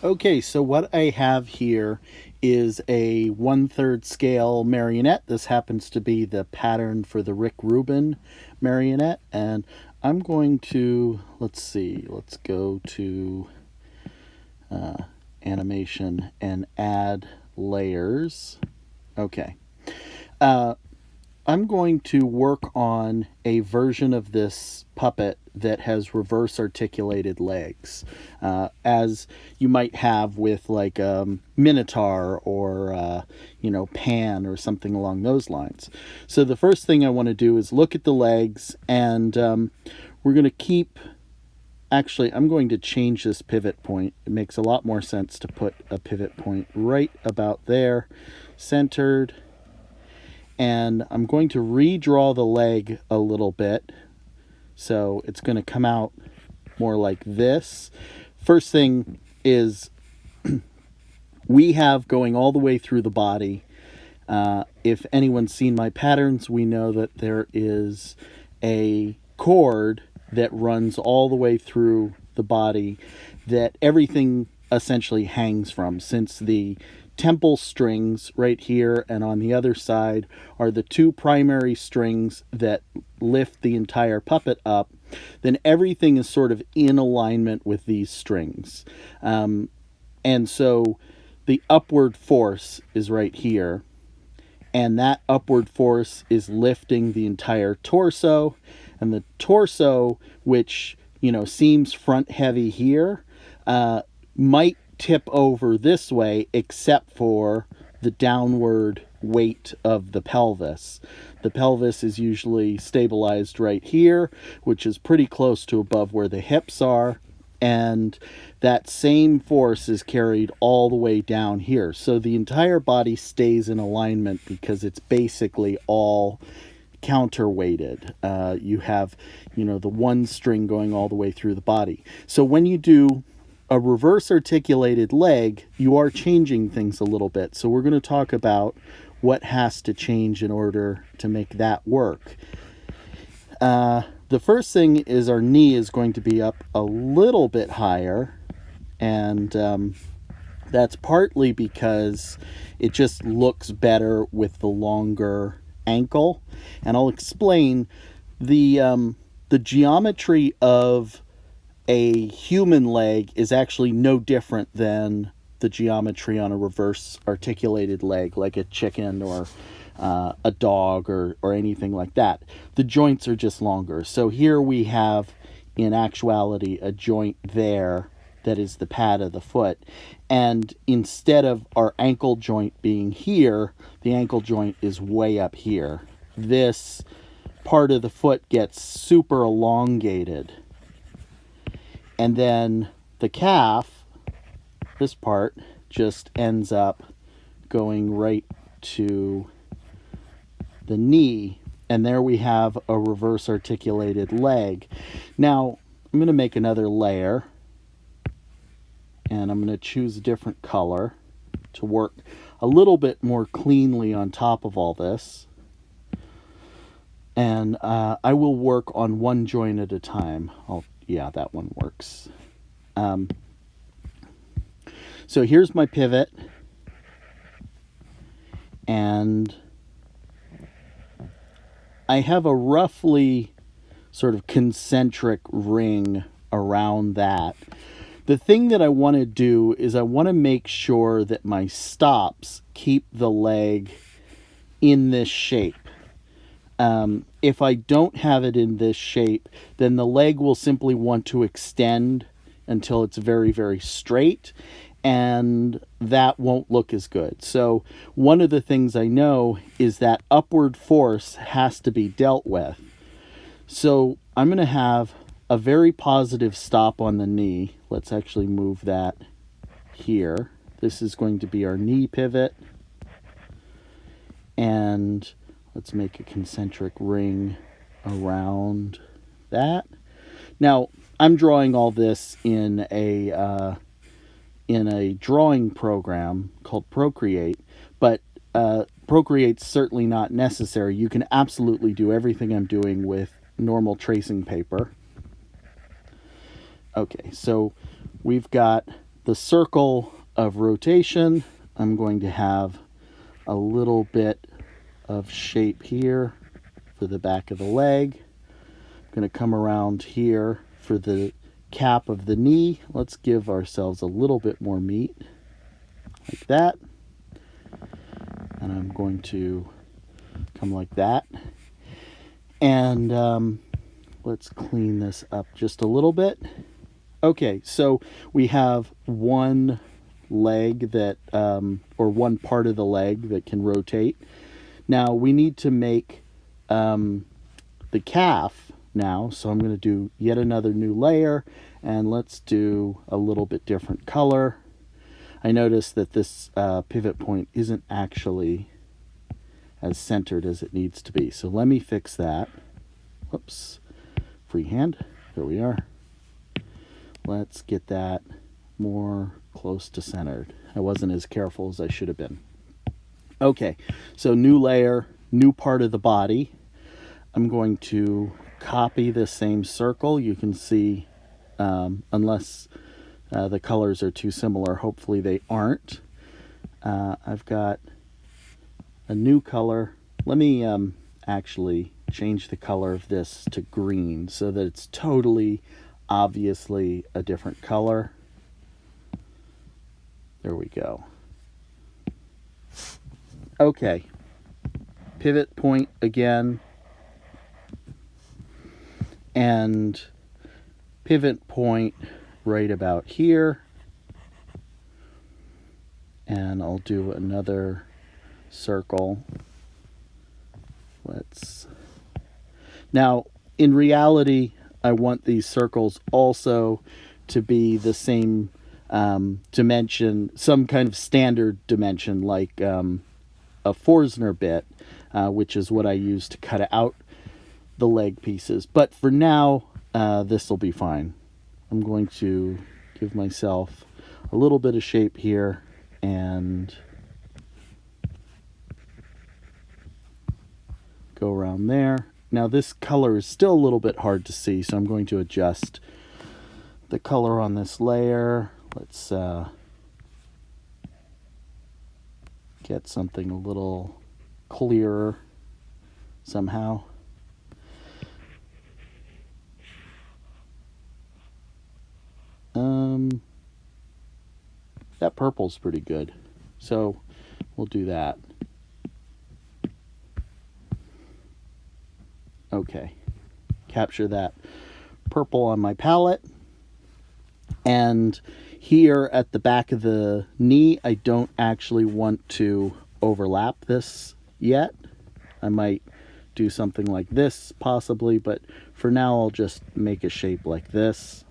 Okay, so what I have here is a 1/3 scale marionette. This happens to be the pattern for the Rick Rubin marionette. And I'm going to, let's see, let's go to animation and add layers. Okay. Uh, I'm going to work on a version of this puppet that has reverse articulated legs, as you might have with like a Minotaur or, Pan or something along those lines. So the first thing I want to do is look at the legs, and we're going to keep. Actually, I'm going to change this pivot point. It makes a lot more sense to put a pivot point right about there, centered. And I'm going to redraw the leg a little bit. So it's going to come out more like this. First thing is we have going all the way through the body. If anyone's seen my patterns, we know that there is a cord that runs all the way through the body that everything essentially hangs from, since the temple strings right here and on the other side are the two primary strings that lift the entire puppet up, then everything is sort of in alignment with these strings. And so the upward force is right here, and that upward force is lifting the entire torso, and the torso, which seems front heavy here, might tip over this way, except for the downward weight of the pelvis. The pelvis is usually stabilized right here, which is pretty close to above where the hips are, and that same force is carried all the way down here. So the entire body stays in alignment because it's basically all counterweighted. You have, the one string going all the way through the body. So when you do a reverse articulated leg, you are changing things a little bit. So we're going to talk about what has to change in order to make that work. The first thing is our knee is going to be up a little bit higher, and that's partly because it just looks better with the longer ankle. And I'll explain the geometry of a human leg is actually no different than the geometry on a reverse articulated leg, like a chicken or a dog or anything like that. The joints are just longer. So here we have, in actuality, a joint there that is the pad of the foot. And instead of our ankle joint being here, the ankle joint is way up here. This part of the foot gets super elongated. And then the calf, this part, just ends up going right to the knee. And there we have a reverse articulated leg. Now, I'm going to make another layer. And I'm going to choose a different color to work a little bit more cleanly on top of all this. And I will work on one joint at a time. Yeah, that one works. So here's my pivot. And I have a roughly sort of concentric ring around that. The thing that I want to do is I want to make sure that my stops keep the leg in this shape. If I don't have it in this shape, then the leg will simply want to extend until it's very, very straight, and that won't look as good. So one of the things I know is that upward force has to be dealt with. So I'm going to have a very positive stop on the knee. Let's actually move that here. This is going to be our knee pivot. And let's make a concentric ring around that. Now, I'm drawing all this in a drawing program called Procreate, but Procreate's certainly not necessary. You can absolutely do everything I'm doing with normal tracing paper. Okay, so we've got the circle of rotation, I'm going to have a little bit of shape here for the back of the leg. I'm going to come around here for the cap of the knee. Let's give ourselves a little bit more meat, like that. And I'm going to come like that. And let's clean this up just a little bit. Okay, so we have one leg that, or one part of the leg that can rotate. Now we need to make the calf now, so I'm going to do yet another new layer, and let's do a little bit different color. I noticed that this pivot point isn't actually as centered as it needs to be, so let me fix that. Whoops, freehand, there we are. Let's get that more close to centered. I wasn't as careful as I should have been. Okay, so new layer, new part of the body. I'm going to copy the same circle. You can see, unless the colors are too similar, hopefully they aren't. I've got a new color. Let me actually change the color of this to green so that it's totally obviously a different color. There we go. Okay, pivot point again, and pivot point right about here, and I'll do another circle. Now in reality I want these circles also to be the same dimension, some kind of standard dimension, like a Forstner bit, which is what I use to cut out the leg pieces. But for now, this will be fine. I'm going to give myself a little bit of shape here and go around there. Now this color is still a little bit hard to see, so I'm going to adjust the color on this layer. Let's get something a little clearer somehow. That purple's pretty good, so we'll do that. Okay, capture that purple on my palette. And here at the back of the knee, I don't actually want to overlap this yet. I might do something like this possibly, but for now I'll just make a shape like this.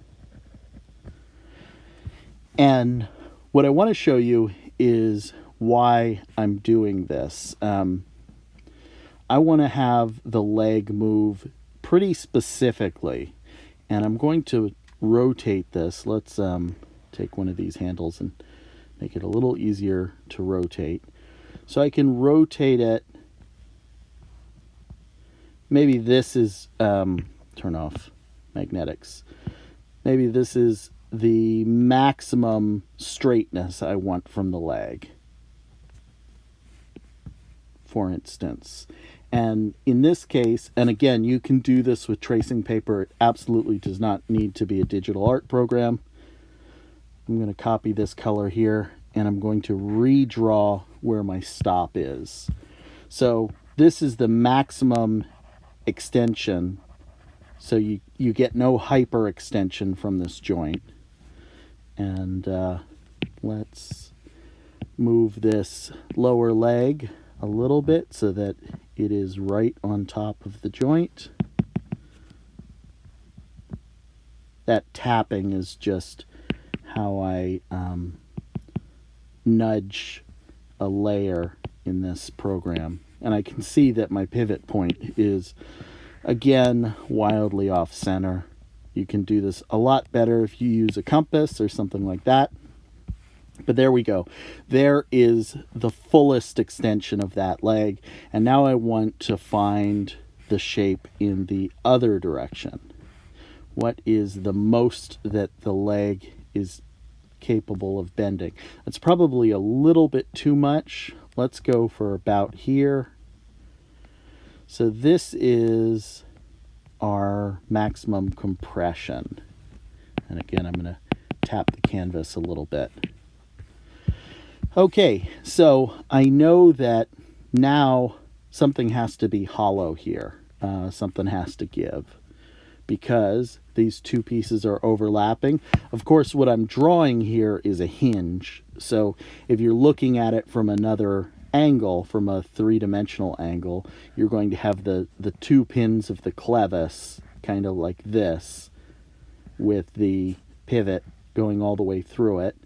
And what I want to show you is why I'm doing this. I want to have the leg move pretty specifically, and I'm going to rotate this. Let's take one of these handles and make it a little easier to rotate. So I can rotate it. Maybe this is, turn off magnetics. Maybe this is the maximum straightness I want from the leg, for instance. And in this case, and again, you can do this with tracing paper. It absolutely does not need to be a digital art program. I'm going to copy this color here, and I'm going to redraw where my stop is. So this is the maximum extension. So you get no hyper extension from this joint. And let's move this lower leg a little bit so that it is right on top of the joint. That tapping is just how I nudge a layer in this program. And I can see that my pivot point is, again, wildly off center. You can do this a lot better if you use a compass or something like that. But there we go. There is the fullest extension of that leg. And now I want to find the shape in the other direction. What is the most that the leg is capable of bending. That's probably a little bit too much. Let's go for about here. So this is our maximum compression. And again, I'm going to tap the canvas a little bit. Okay, so I know that now something has to be hollow here. Something has to give, because these two pieces are overlapping. Of course, what I'm drawing here is a hinge. So if you're looking at it from another angle, from a three-dimensional angle, you're going to have the two pins of the clevis kind of like this, with the pivot going all the way through it.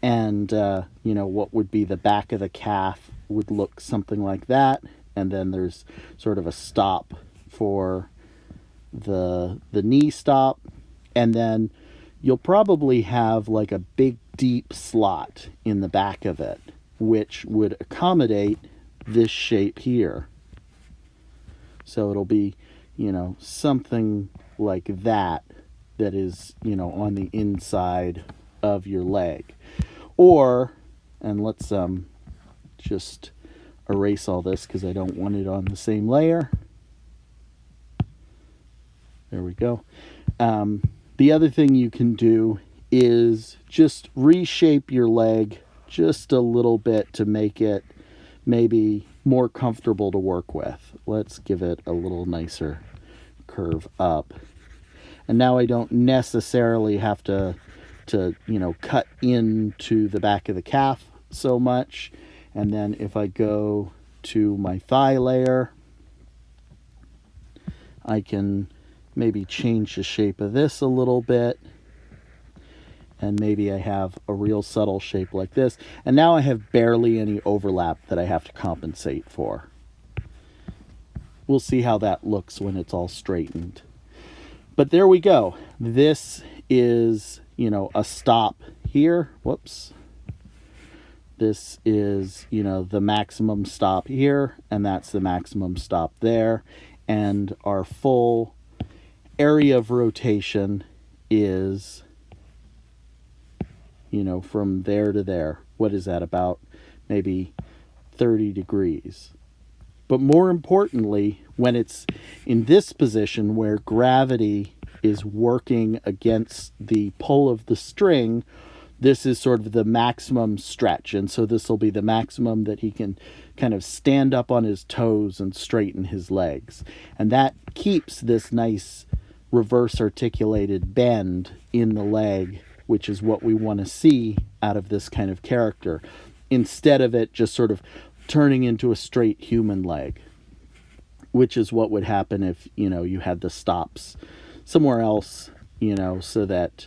And, you know, what would be the back of the calf would look something like that. And then there's sort of a stop for the knee stop. And then you'll probably have like a big deep slot in the back of it, which would accommodate this shape here. So it'll be, you know, something like that is, you know, on the inside of your leg. Or, and let's just erase all this because I don't want it on the same layer. There we go. The other thing you can do is just reshape your leg just a little bit to make it maybe more comfortable to work with. Let's give it a little nicer curve up. And now I don't necessarily have to you know, cut into the back of the calf so much. And then if I go to my thigh layer, I can maybe change the shape of this a little bit. And maybe I have a real subtle shape like this. And now I have barely any overlap that I have to compensate for. We'll see how that looks when it's all straightened. But there we go. This is, you know, a stop here. Whoops. This is, you know, the maximum stop here, and that's the maximum stop there. And our full area of rotation is, you know, from there to there. What is that? About maybe 30 degrees. But more importantly, when it's in this position where gravity is working against the pull of the string, this is sort of the maximum stretch. And so this will be the maximum that he can kind of stand up on his toes and straighten his legs. And that keeps this nice reverse articulated bend in the leg, which is what we want to see out of this kind of character, instead of it just sort of turning into a straight human leg, which is what would happen if, you know, you had the stops somewhere else, you know, so that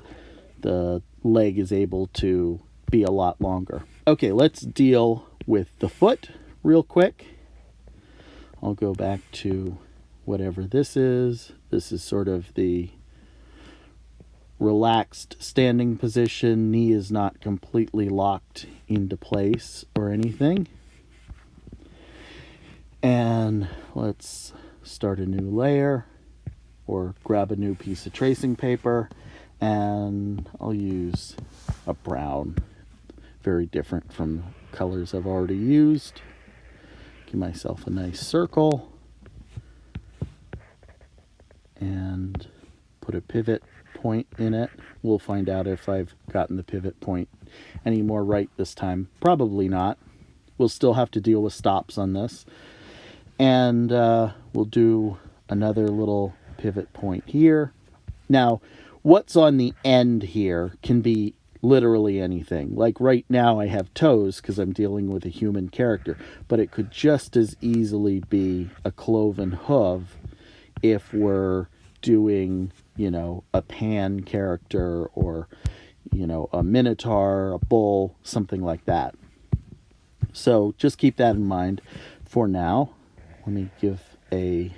the leg is able to be a lot longer. Okay, let's deal with the foot real quick. I'll go back to whatever this is. This is sort of the relaxed standing position. Knee is not completely locked into place or anything. And let's start a new layer, or grab a new piece of tracing paper, and I'll use a brown, very different from colors I've already used. Give myself a nice circle and put a pivot point in it. We'll find out if I've gotten the pivot point any more right this time. Probably not. We'll still have to deal with stops on this. And we'll do another little pivot point here. Now, what's on the end here can be literally anything. Like right now I have toes because I'm dealing with a human character, but it could just as easily be a cloven hoof if we're doing, you know, a pan character, or, you know, a minotaur, a bull, something like that. So just keep that in mind for now. Let me give a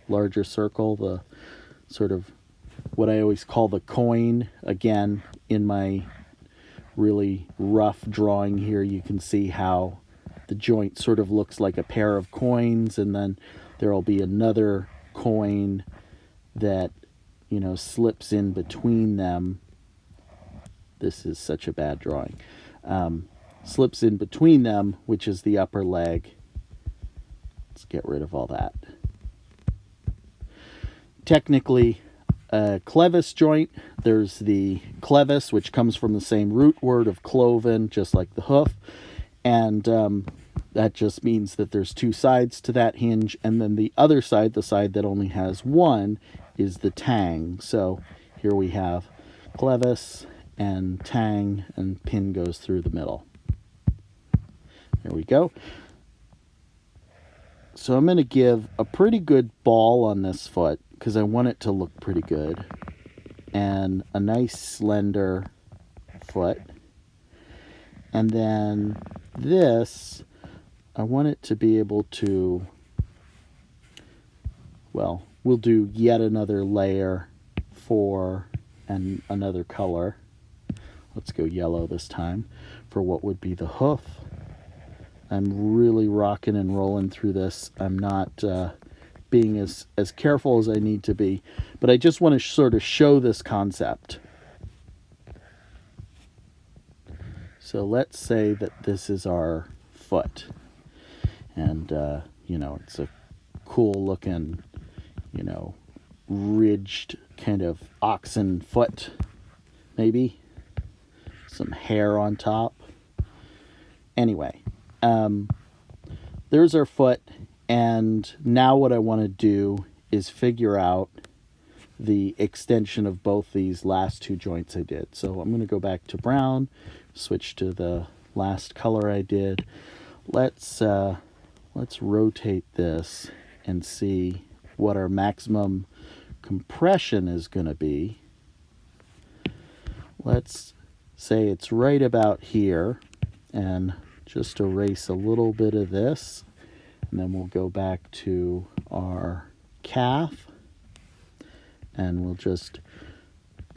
larger circle, the sort of what I always call the coin. Again, in my really rough drawing here, you can see how the joint sort of looks like a pair of coins, and then there'll be another coin that, you know, slips in between them this is such a bad drawing. Slips in between them, which is the upper leg. Let's get rid of all that. Technically, a clevis joint. There's the clevis, which comes from the same root word of cloven, just like the hoof. And that just means that there's two sides to that hinge. And then the other side, the side that only has one, is the tang. So here we have clevis and tang, and pin goes through the middle. There we go. So I'm going to give a pretty good ball on this foot because I want it to look pretty good. And a nice slender foot. And then this, I want it to be able to, well, we'll do yet another layer for and another color. Let's go yellow this time for what would be the hoof. I'm really rocking and rolling through this. I'm not being as careful as I need to be, but I just want to sort of show this concept. So let's say that this is our foot, and it's a cool looking, ridged kind of oxen foot, maybe some hair on top. Anyway, there's our foot, and now what I want to do is figure out the extension of both these last two joints I did. So I'm going to go back to brown, switch to the last color I did. Let's rotate this and see what our maximum compression is going to be. Let's say it's right about here, and just erase a little bit of this, and then we'll go back to our calf, and we'll just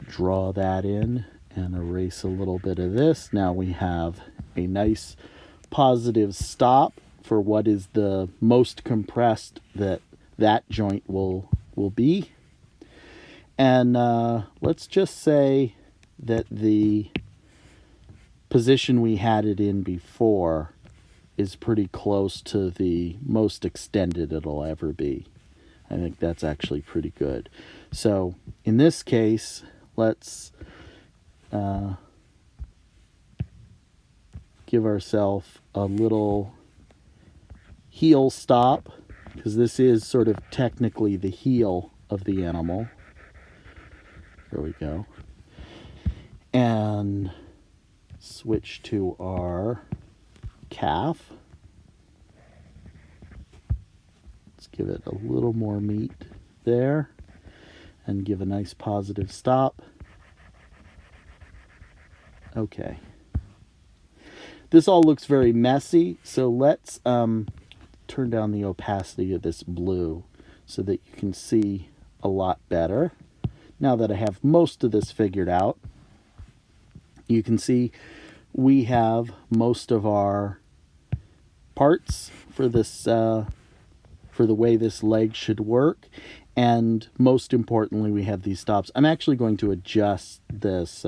draw that in and erase a little bit of this. Now we have a nice positive stop for what is the most compressed that joint will be. And let's just say that the position we had it in before is pretty close to the most extended it'll ever be. I think that's actually pretty good. So in this case, let's give ourselves a little heel stop, because this is sort of technically the heel of the animal. There we go. And switch to our calf. Let's give it a little more meat there and give a nice positive stop. Okay. This all looks very messy, so let's turn down the opacity of this blue so that you can see a lot better. Now that I have most of this figured out, you can see we have most of our parts for this, for the way this leg should work. And most importantly, we have these stops. I'm actually going to adjust this,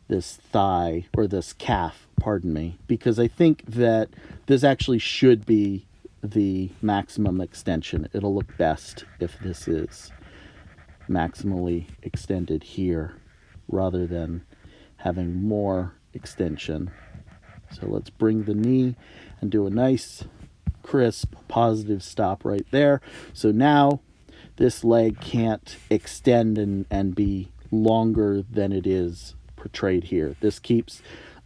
this thigh, or this calf, pardon me, because I think that this actually should be the maximum extension. It'll look best if this is maximally extended here rather than having more extension. So let's bring the knee and do a nice crisp positive stop right there. So now this leg can't extend and be longer than it is portrayed here. This keeps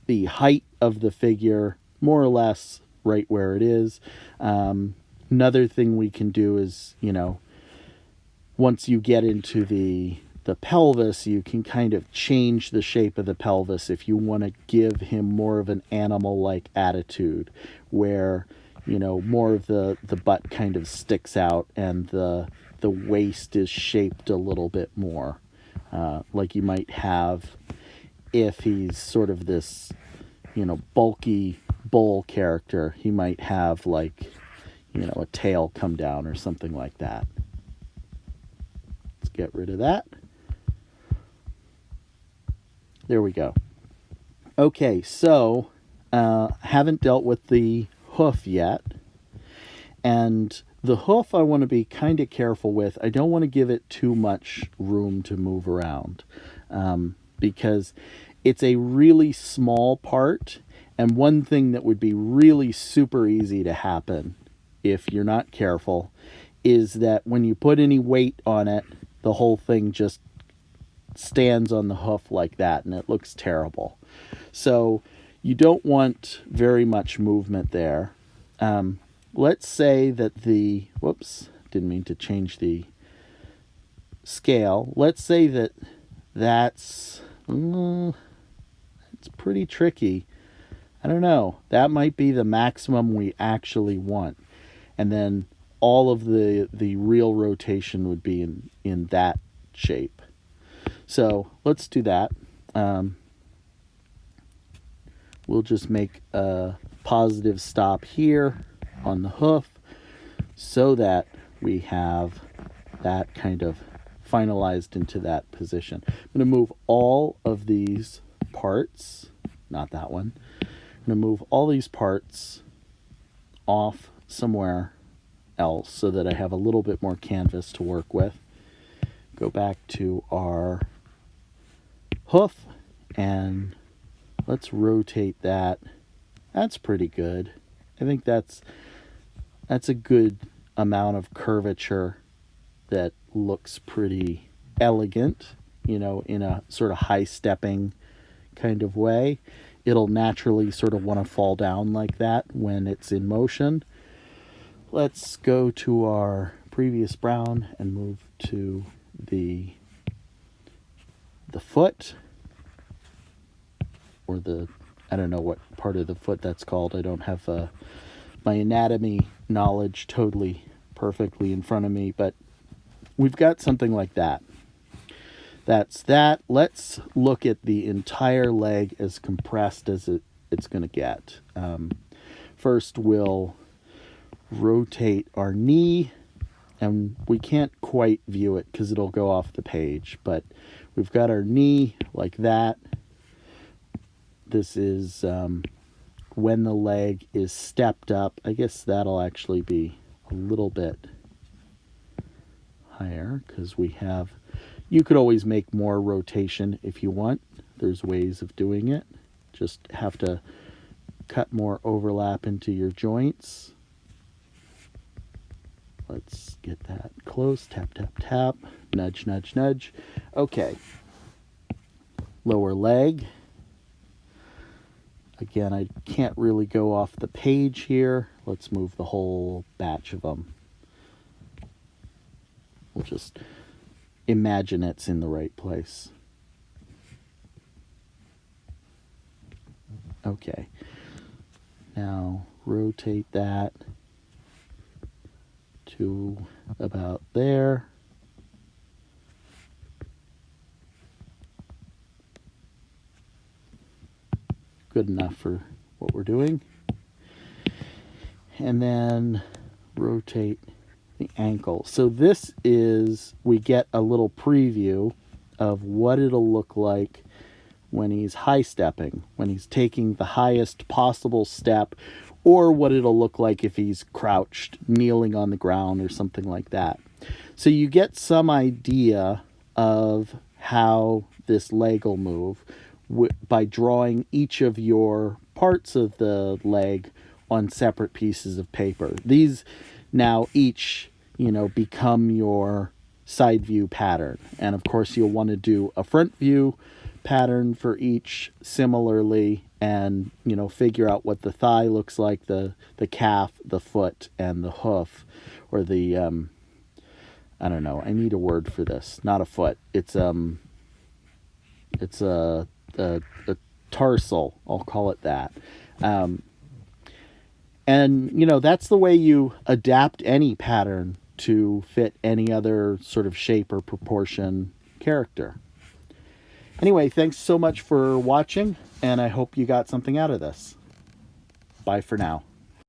the height of the figure more or less right where it is. Another thing we can do is, once you get into the pelvis, you can kind of change the shape of the pelvis if you want to give him more of an animal-like attitude, where, more of the butt kind of sticks out and the waist is shaped a little bit more, like you might have if he's sort of this, bulky bull character. He might have like, a tail come down or something like that. Let's get rid of that. There we go. Okay, so haven't dealt with the hoof yet. And the hoof I want to be kind of careful with. I don't want to give it too much room to move around because it's a really small part. And one thing that would be really super easy to happen if you're not careful is that when you put any weight on it, the whole thing just stands on the hoof like that and it looks terrible. So you don't want very much movement there. Let's say that the, whoops, didn't mean to change the scale. Let's say that that's, it's pretty tricky. I don't know. That might be the maximum we actually want. And then all of the real rotation would be in that shape. So let's do that. We'll just make a positive stop here on the hoof so that we have that kind of finalized into that position. I'm going to move all of these parts, not that one. I'm going to move all these parts off somewhere else so that I have a little bit more canvas to work with. Go back to our hoof and let's rotate that. That's pretty good. I think that's a good amount of curvature that looks pretty elegant, in a sort of high stepping kind of way. It'll naturally sort of want to fall down like that when it's in motion. Let's go to our previous brown and move to the foot, or I don't know what part of the foot that's called. I don't have my anatomy knowledge totally perfectly in front of me, but we've got something like that. That's that. Let's look at the entire leg as compressed as it's going to get. First, we'll rotate our knee, and we can't quite view it because it'll go off the page, but we've got our knee like that. This is when the leg is stepped up. I guess that'll actually be a little bit higher because you could always make more rotation if you want. There's ways of doing it. Just have to cut more overlap into your joints. Let's get that close. Tap, tap, tap. Nudge, nudge, nudge. Okay. Lower leg. Again, I can't really go off the page here. Let's move the whole batch of them. We'll just imagine it's in the right place. Okay. Now rotate that to about there. Good enough for what we're doing. And then rotate the ankle. So this is, we get a little preview of what it'll look like when he's high stepping, when he's taking the highest possible step, or what it'll look like if he's crouched, kneeling on the ground or something like that. So you get some idea of how this leg will move by drawing each of your parts of the leg on separate pieces of paper. These now each, become your side view pattern. And of course you'll want to do a front view pattern for each similarly, and figure out what the thigh looks like, the calf, the foot, and the hoof, or the I don't know, I need a word for this. Not a foot. It's a tarsal, I'll call it that. And that's the way you adapt any pattern to fit any other sort of shape or proportion character. Anyway, thanks so much for watching, and I hope you got something out of this. Bye for now.